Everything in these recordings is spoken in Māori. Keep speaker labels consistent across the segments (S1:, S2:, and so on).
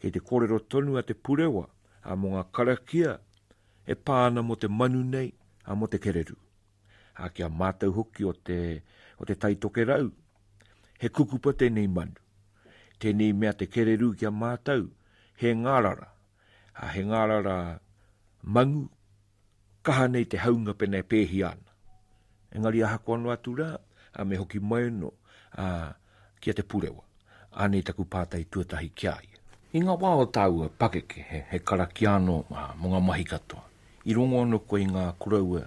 S1: Kei te kōrero tonu a te purewa, a mo ngā karakia, e pāna mo te manu nei, a mo te kereru. A kia mātau hoki o te taitoke rau. He kukupa tēnei manu. Tēnei mea te kereru kia mātau, he ngārara. He ngārara mangu, kaha nei te haunga pene pēhi ana. Engari a hako anu atu rā, a me hoki mai no, kia te purewa. Anei taku pātai tuatahi kia ia. I ngā wā o tāua pakeke, he karakiano mo ngā mahi katoa. I rongo anō ko i ngā kuraua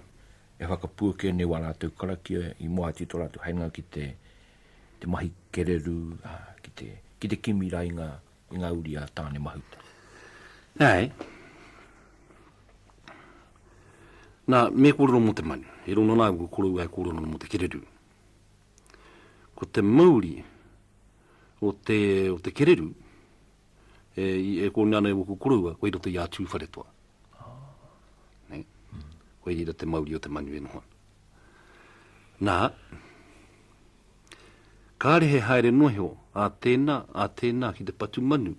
S1: e whakapuake ne wā rātou karakia i moa tito rātou hainga ki te mahi kereru, ki te kimira i ngā uri a tāne mahuta.
S2: Nei. Nā, me kōrero mo te manu. E rono nā ko kōrero kōrero mo te kereru. Ko te Mauri o te kereru, e kōrero ana e wako kōrero, koe roto i a Tūwharetoa. Koe ira te Mauri o te manu e noha. Nā, kāre he haere noheo a tēnā ki te patu manu,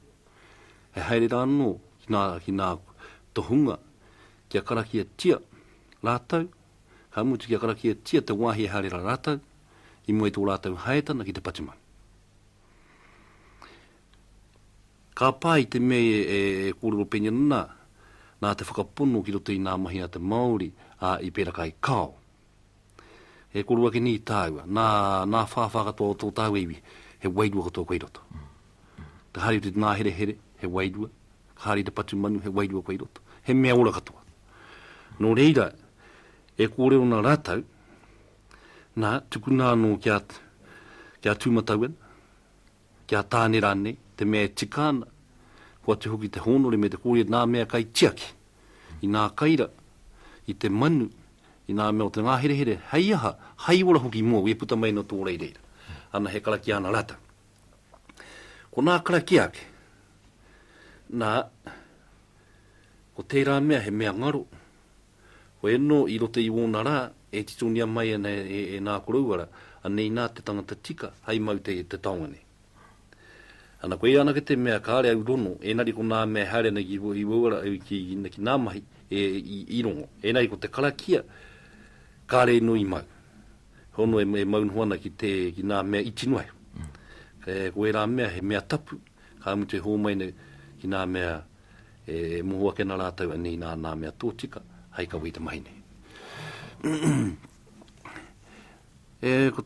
S2: he haere rāno ki nā tohunga, kia karakia tia rātou, ka mutu kia karakia tia te wāhi e haere rātou, i moe tō rātou haetana ki te patu manu. Ka pā i te mea e kōrero peña nā te whakapono ki roto i nā mahi a te Mauri i pēra kai kao. E kōrero ake ni tāua, nā whāwhakatoa o tō tāua iwi, he wairua katoa koe roto. Te hari te nā here, he wairua, ka hari te patu manu, he wairua koe roto. He mea ora katoa. Nō reira, e kōrero nā rātou, nā tukuna anō kia tūmata uen, kia tāne rāne, te mea tikāna, kua te hoki te honore me te kōrero nā mea kai tiaki, i nā kaira, i te manu, i nā mea o te ngā here, hei aha, hei ora hoki mua, ue puta mai no tō reireira. Ana he karakia ana rata. Ko nā karakia ake, nā, ko tērā mea he mea ngaro, ko eno i rote i wōna rā, e titonia mai e nā korauara, anei nā te tangata tika, hei mau te taongane. Ana koe anake te mea kāre au rono, e nari ko nā mea haere na ki wauara, ki nā mahi, i rongo. E nari ko te karakia, kāre nui mau. Hono e maunhoana ki nā mea itinuai. Koe rā mea he mea tapu, ka amutu e hōmaine ki nā mea mohua ke nā rātou, anei nā mea tōtika, hei ka wei te mahine. Ko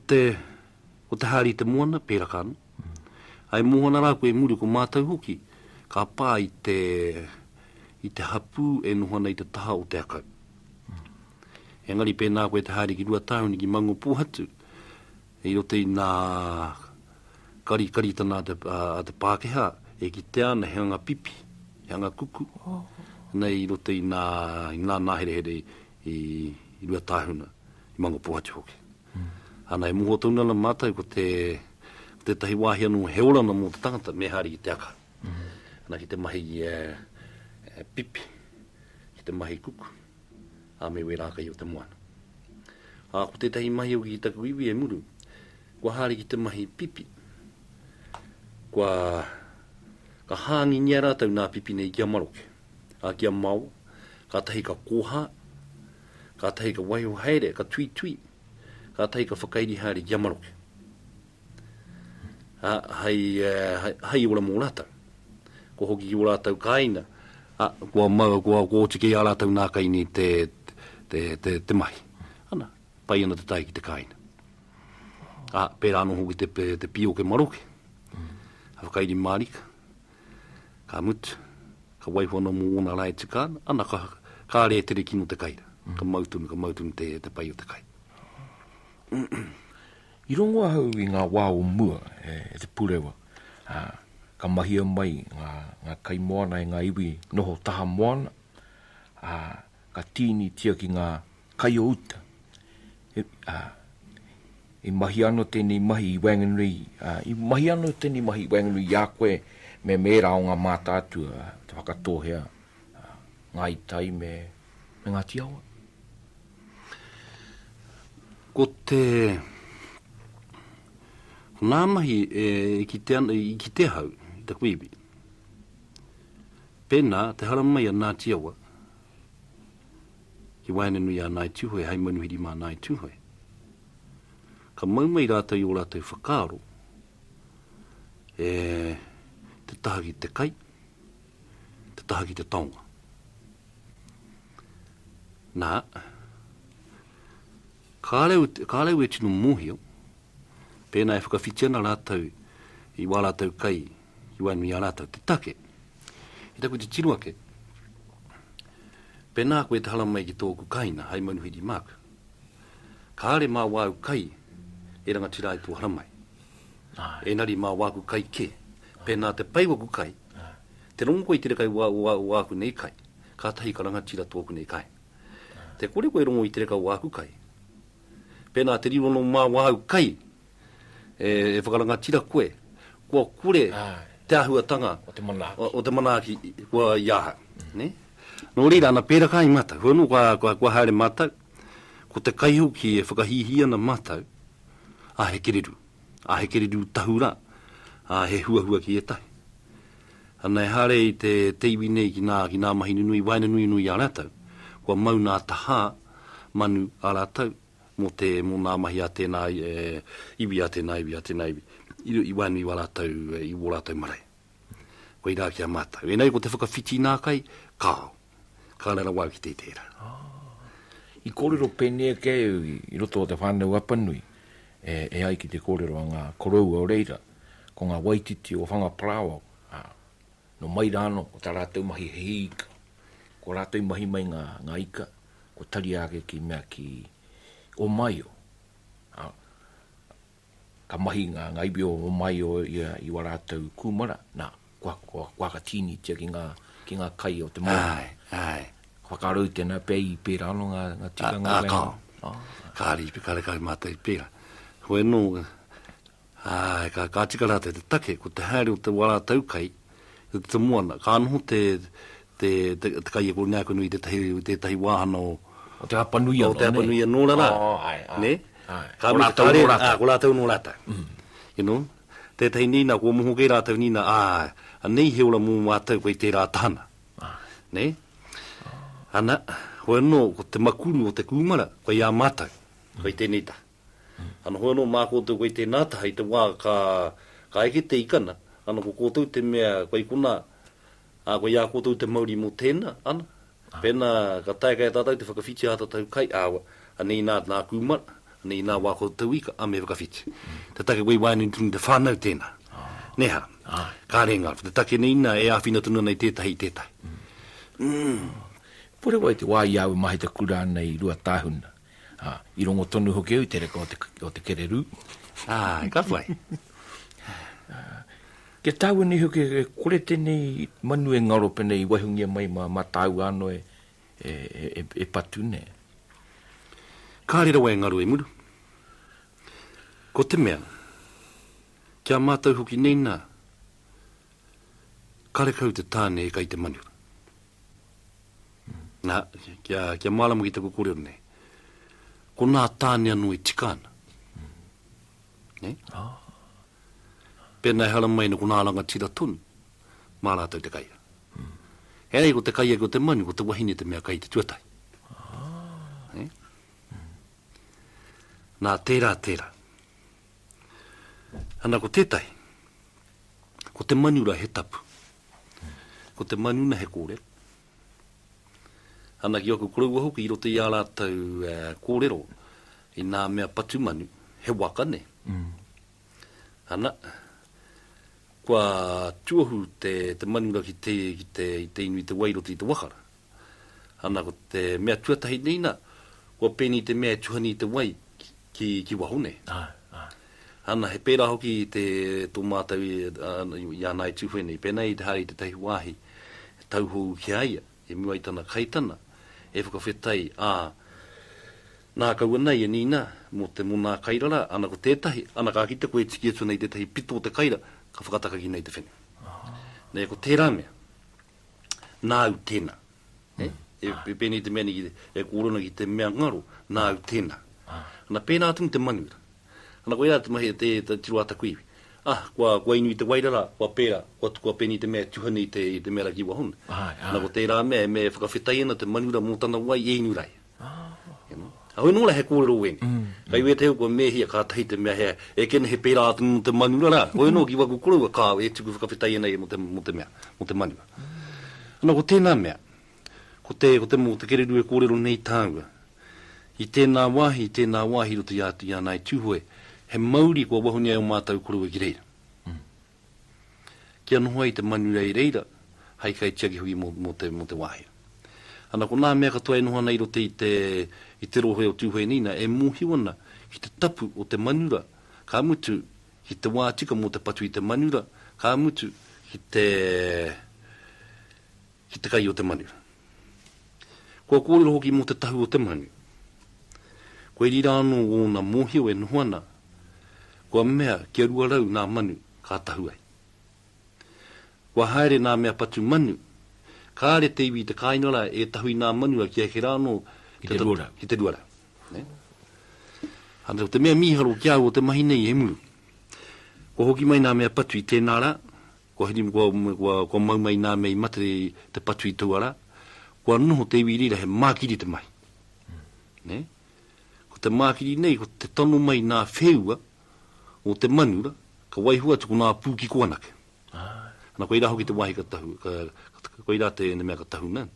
S2: te hari te moana, pēra kāna. Ai mohana rā koe muri ko mātau hoki, ka pā i te hapu e nohoana i te taha o te akau. Engari pēnā koe te hari ki rua tāhuni ki mango pōhatu, i rote i nā kari tana a te Pākehā, e ki te ana he anga pipi, he anga kūkū, nei i rote i nā here i rua tāhuna, i mango pōhatu hoki. Ana e muho taunana mātau ko te tahi wāhi anu he orana mō te tangata me hari ki te aka. Ana ki te mahi pipi, ki te mahi kuku, a me we rākai o te moana. Ko te tahi mahi o ki taku iwi e muru, kua hari ki te mahi pipi, ka hāngi nia rātau nā pipi nei kia maroke, a kia mau, ka tahi ka kōhā, ka tahi ka waiho haere, ka tui, ka tahi ka whakairi hari kia maroke. Hai ora mō rātau. Ko hoki ki o rātau kāina, kua tiki a rātau nā kaini te mahi. Ana, pai ana te tai ki te kāina. Pērā anō hoki te pio ke maroke. Whakairi mārika. Ka mutu, ka waiho ana mō ona rai tikāna, ana ka re tere kino te kaira. Ka mautunu te pai o te kaira.
S1: I rongo hau i ngā wā o mua, te purewa, ka mahia mai ngā kai moana e ngā iwi noho taha moana, ka tīni tia ki ngā kai o uta. I mahi ano tēnei mahi i waenganui, i a koe me mērā o ngā mātātua, te whakatohea, ngā itai me Ngāti Awa.
S2: Ko nā mahi i ki te hau, i te kuiwi. Pēnā, te hara mai a Ngāti Awa, ki waenganui a nai Tūhoe, hei manu hiri mā nai Tūhoe. Ka maumai rātou i o rātou whakaro, te taha ki te kai, te taha ki te taonga. Nā, ka reu e tino mōhio, pēnā e whakawhitiana rātou i wā rātou kai, i waenganui a rātou te take. I taku te tiruake, pēnā koe te hala mai ki tōku kaina, hei manu hiri māka. Ka are mā wāu kai, e ranga tira i tō hala mai. E nari mā wāku kai ke, pēnā te paiwaku kai, te rongo koe tere kai wāku nei kai, Kātahi ka ranga tira tōku nei kai. Te kore koe rongo i tere kai wāku kai, pēnā te rirono mā wāu kai, e whakaranga tira koe, kua kure te āhuatanga o te manaki kua iaha. Nō reira ana pēra kai mata, hono kua haere mata, ko te kaihuki e whakahihiana mata, a he kereru tahu rā, a he huahua ki e tahi. Ana e hare i te teiwi nei ki nā mahi nui, waenganui nui a rātou, kua mau nā taha manu a rātou, mō nā mahi a tēnā iwi a tēnā iwi, i waenganui wa rātou, i wō rātou marae. Koe rā ki a mātou. E nei ko te whakawhiti nā kai, kāo. Ka rara wau ki te tērā.
S1: I kōrero pēnea keu i roto o te whānau apanui, e ai ki te kōrero a ngā korou o reira, ko ngā waititi o whanga prawa, no mai rāno, ko tā rātou mahi heika, ko rātou mahi mai ngā ika, ko tari ake ki mea ki o mai o. Ka mahi ngā ibi o mai o i wa rātou kūmara, nā, kua ka tini tia ki ngā kai o te mai.
S2: Ai.
S1: Whakarau tēnā pēi pēra ano ngā tika ngā
S2: kāo. Kāre mātai pēra. Hoi no, ka tika rātou te take, ko te haere o te warātou kai, te moana, ka anoho te kai e kore ngāko nui te tahi wāhana
S1: o te apanui anō.
S2: O te apanui anō rā. Ne? Ko rātou nō rātou. You know? Tētahi nina, kua moho kei rātou nina, a nei he ora mō mātou koe te rā tāna. Ne? Ana, hoi no, ko te makuru o te kūmara, koe ia mātou, koe tēnei tā. Ana hoi no, mā kōtou koe te nātaha i te wā ka eke te ikana, ana ko kōtou te mea, koe kuna, koe ia kōtou te Mauri mō tēnā, ana. Pēnā, ka tae kai tātou te whakawhiti a tātou kai, anei nā kūmara, anei nā wā kōtou ika, a me whakawhiti. Te take koe waenganui tunu te whānau tēnā. Neha, ka renga, te take nei nā e āwhina tunu nei tētahi.
S1: Purewa i te wā iau mahi te kura nei rua tāhuna. I rongo tonu hoki au te reka o te Kereru.
S2: Ka whai.
S1: Ke tāua ni hoki, kore tēnei manu e ngaro penei wahungia mai ma tāu ano e patu ne.
S2: Ka rera wai ngaro e muru. Ko te mea, kia mātou hoki nei nā, karekau te tāne e kai te manu. Nā, kia mālamu ki te kōrero nei. Ko nā tāne anu e tikāna. Ne? Pēnā e hala mai na ko nā langa tira tonu, mā rātou te kaia. Hei ko te kaia ko te manu, ko te wāhine te mea kai te tuatahi. Nā tērā. Ana ko tētai, ko te manu ra he tapu, ko te manu na he kōrero. Ana ki oku korua hoki i roto i a rātou kōrero i nā mea patu manu, he waka ne. Ana, kua tuahu te manura ki te inui te wairoti i te wakara. Ana ko te mea tuatahi neina, kua pēni te mea tuhani i te wai ki wahone. Ana he pērā hoki i te tō mātou i ānai Tūhoe nei, pēnei te hari te tahi wāhi, tauhu ki aia, e mua i tana kaitana, e whakawhetai, nā kaua nei e nina, mo nā kairara, ana ko tētahi, ana ka kita koe tiki atu nei tētahi pito o te kaira, ka whakataka ki nei te whene. Nei ko tērā mea, nā au tēnā. E pēnei te mea ni, e kōrona ki te mea ngaro, nā au tēnā. Ana pēnā atu te manuira. Ana koe atu mahi te tiru ata kuiwi. kua inu I te wairara, kua pēra, kua pēni te mea tuhani I te mea raki wahuna. Nā ko tērā mea, me whakawhetai ana te manura mō tana wai e inu rai. Hoi nōla he kōrero wene. Kai wea te hau kua mehia Kātahi te mea hea, e kena he pēra atu mō te manura rā. Hoi nō ki waku korua kā, e tuku whakawhetai ana mō te mea, mō te manura. Nā ko tēnā mea, ko te mō te kereru e kōrero nei tāua. I tēnā wāhi roto i atu i anai Tūhoe, he Mauri kua wahuni au mātau korua ki reira. Kia nohoa I te manura I reira, hai kai tiaki hui mō te wāhi. Ana ko nā mea katoa e noha nei roto I te rohe o Tūhoe nina, e mūhiwana ki te tapu o te manura, ka mutu ki te wātika mō te patu I te manura, ka mutu ki te kai o te manura. Kua kōrero hoki mō te tahu o te manu. Koe rira anō o nā mōhio e nohoana, kua mea kia rua rau nā manu ka tahu ai. Kua haere nā mea patu manu, ka are te iwi te kainara e tahui nā manua kia ke rāno
S1: Ki te ruara.
S2: Hana te mea miharo kia o te mahi nei e muru. Kua hoki mai nā mea patu I tēnā rā, kua mau mai nā mea I matare te patu I tauara, kua noho te iwi rira he mākiri te mai. Ko te mākiri nei, ko te tonu mai nā wheua o te manura, ka waihua tuku nā pūki koanake. Hana koe ira hoki te wahi ka tahu, koe ira te mea ka tahu nan.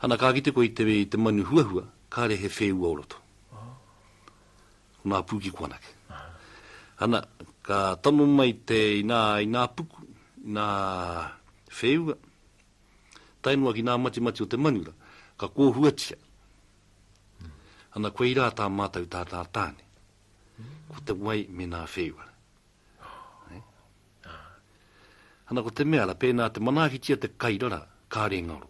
S2: Hana ka kite koe I te manu huahua, ka re he wheua o roto. Ko nā pūki koanake. Hana ka tonu mai I nā puku, I nā wheua, tainua ki nā mati o te manura, ka kōhuatia. Hana koe ira tā mātau tā tāne. Ko te wai me nā whewara. Hana ko te mea la pēnā te manakitia te kairara, kā re ngaro.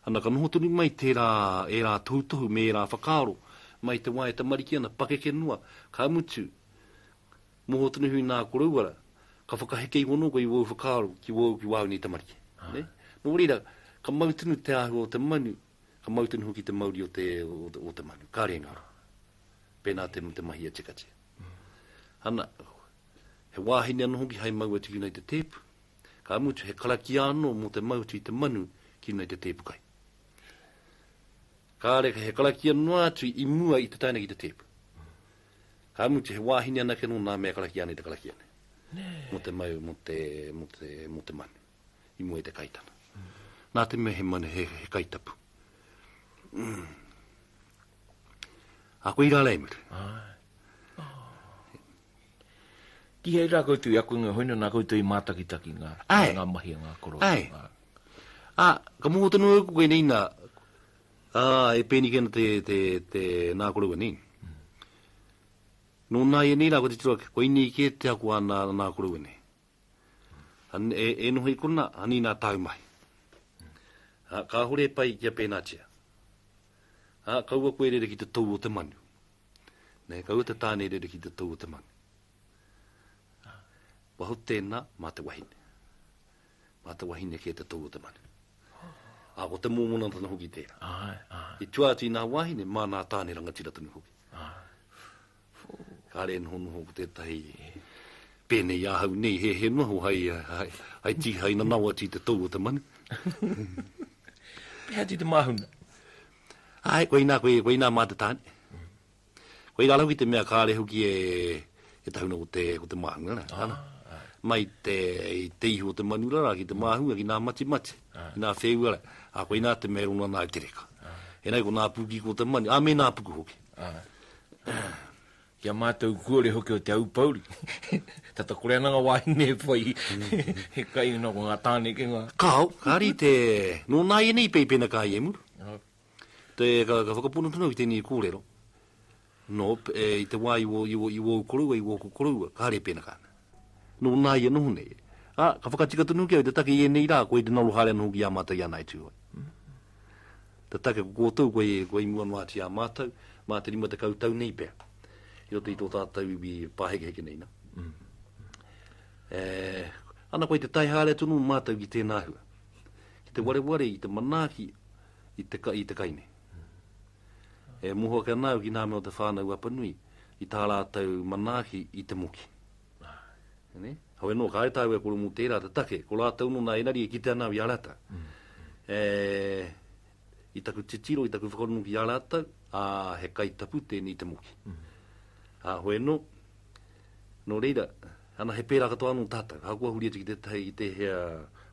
S2: Hana ka noho tunu mai tērā e rā tohu me rā whakaaro, mai te wai te mariki ana pakeke nua, ka mutu, moho tunu hui nā korauara, ka whakahekei wono ko I wau whakaaro ki wau ni te mariki. Nō reira, ka mautunu te ahu o te manu, ka mautunu hoki te Mauri o te manu, kā re ngaro. Pēnā te mahi a tikatia. Hana, he wāhine anō hoki hai mau atu ki nei te tepu. Ka mutu he karakia anō mō te mau atu I te manu ki nei te tepu kai. Ka reka he karakia noa atu I mua I te taina ki te tepu. Ka mutu he wāhine anake nō nā mea karakia nei te karakia nei. Mō te mau, mō te manu. I mua I te kaitana. Nā te mea he manu he kaitapu. A koe ira lei muru.
S1: Ki hei rā koutu I aku ngā hoina nā koutu I mātakitaki ngā mahi ngā koro.
S2: Ka moho tanu au koe nei nā, e pēni kena te nā korua nei. Nō nā e nei rā ko te tura, koe nei ke te aku a nā korua nei. E noho I kona, ani nā tāu mai. Ka hore pai kia pēnā tia. Kaua koe rere ki te tau o te manu. Kaua te tāne rere ki te tau o te manu. Waho tēnā, mā te wahine. Mā te wahine ke te tau o te manu. Ko te mōmona tana hoki tērā. I tuatu I nā wahine, mā nā tāne rangatira tanu hoki. Ka re noho ko tētahi pēnei āhau nei, he noho hai tihai na nawa ti te tau o te manu.
S1: Pēha ti te mahuna?
S2: Koe nā mā te tāne. Koe ira lau ki te mea kāre hoki e tahuna o te mahunga. Mai te ihu o te manura ki te mahunga ki nā mati, ki nā whewara. Koe nā te mea runa nā te reka. E nei ko nā puki ko te mani, me nā puku hoki.
S1: Kia mātou kuore hoki o te au pauri. Tata kore ananga wāhine e whai. He kai ngā ko ngā tāne ke ngā.
S2: Kāo, kāri te... Nō nā e nei peipena kā i e muru. Ka whakapuna tunu ki tēnei kōrero. No, I te wā I wō korua, I wō korua, ka re pēna kāna. No, nā I noho nei. Ka whakatika tunu kia, te take I e nei rā, koe te nauru hāre anō ki a mātou I anai Tūhoe. Te take ko kōtou, koe I mua noati a mātou, mā te rima te kautau nei pēr. I roto I tō tātou I pāheke nei na. Ana koe te tai hāre tunu mātou ki tēnā hua. Ki te wareware I te manaki, I te kaine. Moho ka nāu ki nā mea o te whānau apanui, I tā rātou manaki I te moki. Ne? Hau no ka tāu e kuru mu tērā te take, ko rātou no nā enari e ki te ana i arata. I taku titiro, i taku whakarunu ki arata, he kaitapu tēnei te moki. Hoi no reira, ana he pērā katoa anu tātou, hakua huri ati ki te tahi i te hea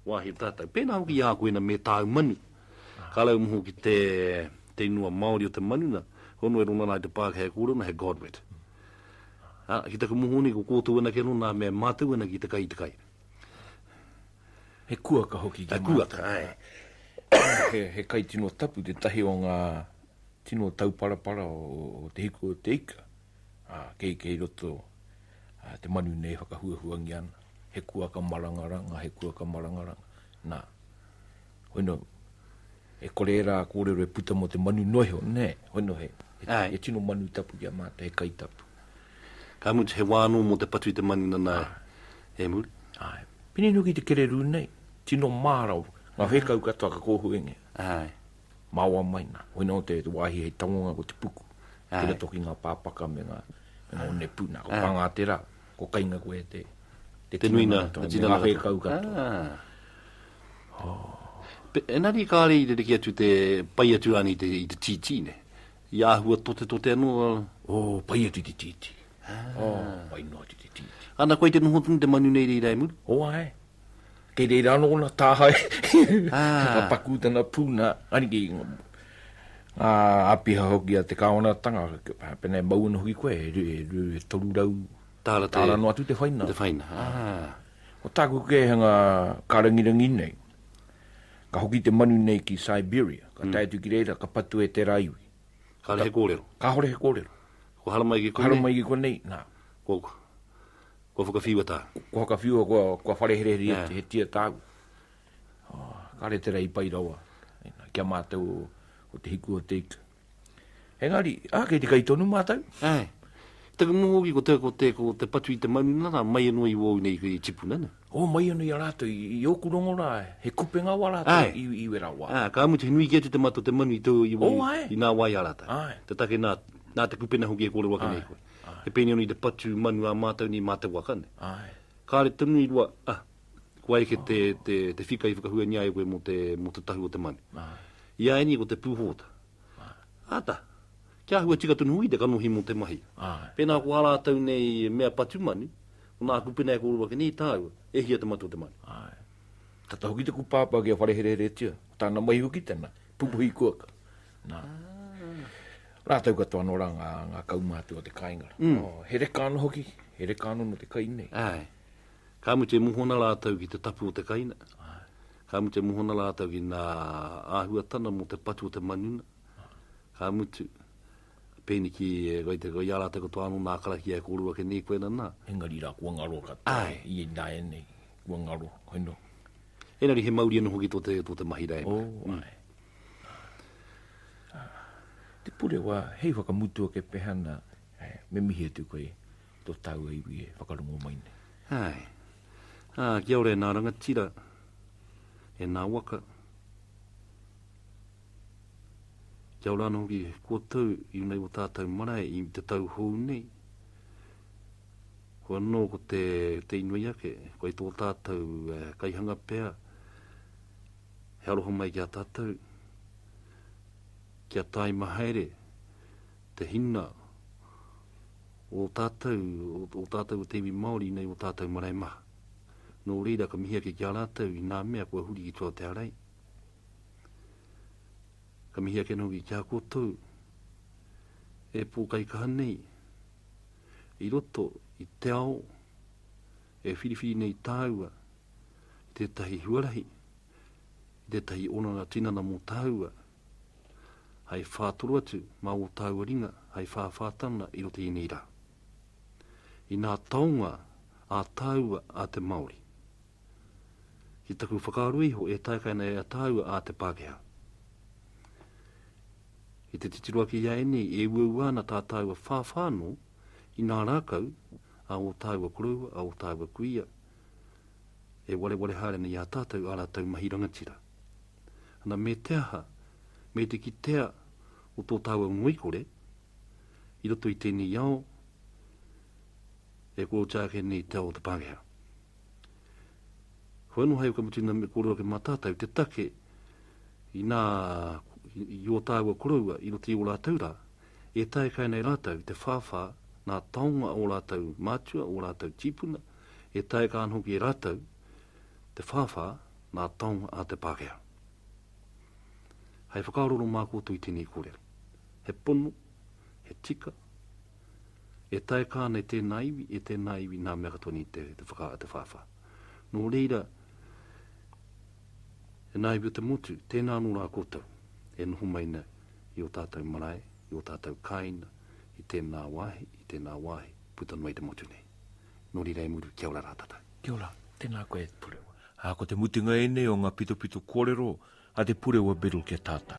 S2: wāhi tātou. Pēnā hoki i ākoena me tāu manu. Ka lau muhu ki te inua Mauri o te manu na, hono e rona nai te pāke he kūrero na he Godward. Ki taku muhu ni ko kōtou ana ke rona me mātou ana ki te kai te kai.
S1: He kuaka hoki ki
S2: kuaka, ai.
S1: He kai tino tapu, te tahi o ngā tino tau parapara o te hiku o te ika. Kei roto, te manu nei whakahuahuangi ana. He kuaka marangaranga, he kuaka marangaranga. Nā, hoino, e kōrero kōrero e puta mo te manu noho, ne? Hoino he tino manu tapu ki a māta, he kai tapu.
S2: Ka mutu he wāno mo te patu i te manu nana he muri?
S1: Pini nuki te kererū nei, tino mārau, ngā whekau katoa ka kōhuenge. Māua mai nā, hoina o te wāhi hei taonga ko te puku. Tera toki ngā pāpaka me ngā one puna, ko panga te rā, ko kainga koe te
S2: nuina,
S1: ngā whekau katoa.
S2: Enari kāre i te ki atu te pai atu ani i te titi ne? I āhua tote anu?
S1: Pai atu te titi. Pai no atu te titi.
S2: Ana koe te nohotunu te manu nei rei muri?
S1: Ai. Kei rei rano ona tāhai. Ka paku tana pūna. Ani ki apiha hoki a te kāonatanga. Pena e mauna hoki koe. E toru rau. Tāra no atu te whaina.
S2: Te whaina.
S1: O tāku ke hanga kārangirangi nei. Ka hoki te manu nei ki Siberia. Ka taetu ki reira, ka patu e te raiwi.
S2: Ka hore he kōrero.
S1: Ka hore he kōrero.
S2: Ko haramai ki
S1: konei? Haramai ki konei, nā.
S2: Ko whakawhiua tā?
S1: Ko whakawhiua, ko wharehereri he tia tāgu. Ka re te rei pai rawa. Kia mātou o te hiku o te ika. Engari, kei te kaitonu mātou?
S2: Taka muhoki ko te patu i te manu nana, mai anua i wau nei i tipu nana.
S1: Mai anua i a rātou, i oku rongo rā, he kupenga wa rātou i wera wā.
S2: Ka amu te nui ki atu te mato te manu i tau i wau i nā wai a rātou. Te take nā te kupena hoki e kōrero waka nei koe. He pēni anu i te patu manu a mātou ni mātou waka ne. Ka re tanu i rua, ko ai ke te whika i whakahua ni ai koe mo te tahu o te manu. I aeni ko te pūhota. Ata. Kia hua tika tunu hui te kanohi mo te mahi. Pēnā ko harātau nei mea patu manu, o nā kupena e kōrero waka nei tāua, e hia te mato te manu.
S1: Tata hoki te kupāpā ki a whareherere tia, tāna mai hoki tēnā, pupuhi kuaka. Rātou katoa no rā ngā kaumātu o te kāingara. Here kāno hoki, here kāno no te kai nei.
S2: Ka mu te muhona rātou ki te tapu o te kaina. Ka mu te muhona rātou ki ngā āhuatanga mo te patu o te manuna. Ka mutu pēni ki i a rātou katoa anu nā karakia e kōrero ke nei koe nana.
S1: Engari rā kua ngaro katoa, i e nāe nei, kua ngaro, hoino.
S2: Enari he Mauri anu hoki tō te mahi rai.
S1: Te purewa, hei whakamutua ke pehana, me mihi atu koe, tō tau e iwi e whakarongo mai nei.
S2: Kia ore nā rangatira, e nā waka. Kia ora anō ki kua tau, i unai o tātou marae, i te tau hou nei. Kua anō ko te inui ake, koe tō tātou kaihanga pēr, he aroha mai kia tātou, kia tai mahaere, te hina, o tātou o tewi Mauri nei o tātou marae maha. Nō reira ka mihi ake kia rātou i nā mea kua huri ki tua te arei. Ka mihi ake nō ki kia kōtou, e pōkai kaha nei, i roto, i te ao, e whiriwhiri nei tāua, i te tahi huarahi, i te tahi onanga tinana mō tāua, hai whātoro atu, mā o tāua ringa, hai whāwhātana i roto i nei rā. I nā taonga a tāua a te Mauri. Ki taku whakarui ho e taikaina e a tāua a te Pākehā. I te titirua ki iaene e uauana tā tāua whāwhāno i nā rākau a o tāua korua, a o tāua kuia. E wale hārena i a tātou a rātou mahi rangatira. Ana me te aha, me te ki tea o tō tāua ngoikore, i roto i tēnei ao, e kua tāke nei te o te Pākehā. Whanu hai o ka mutina me kōrero ke mātātai, te take i nā, i o tāua koroua, i roti o rātou rā, e tae kai nei rātou, te whāwhā, nā taonga o rātou mātua, o rātou tīpuna, e tae ka anhoki e rātou, te whāwhā, nā taonga a te Pākehā. Hei whakauroro mā kōtui tēnei kōrero. He pono, he tika, e tae ka nei tēnā iwi, e tēnā iwi nā mea katoa ni te whāwhā. Nō reira, e nā iwi o te motu, tēnā anō rā kōtau, e noho maina i o tātou marae, i o tātou kāina, i tēnā wāhi, puta noi te motu nei. Nō reira e muru, kia ora rātata.
S1: Kia ora, tēnā koe Purewa. Ko te mutunga ene o ngā pito kōrero, a te Purewa Biddle kia tāta.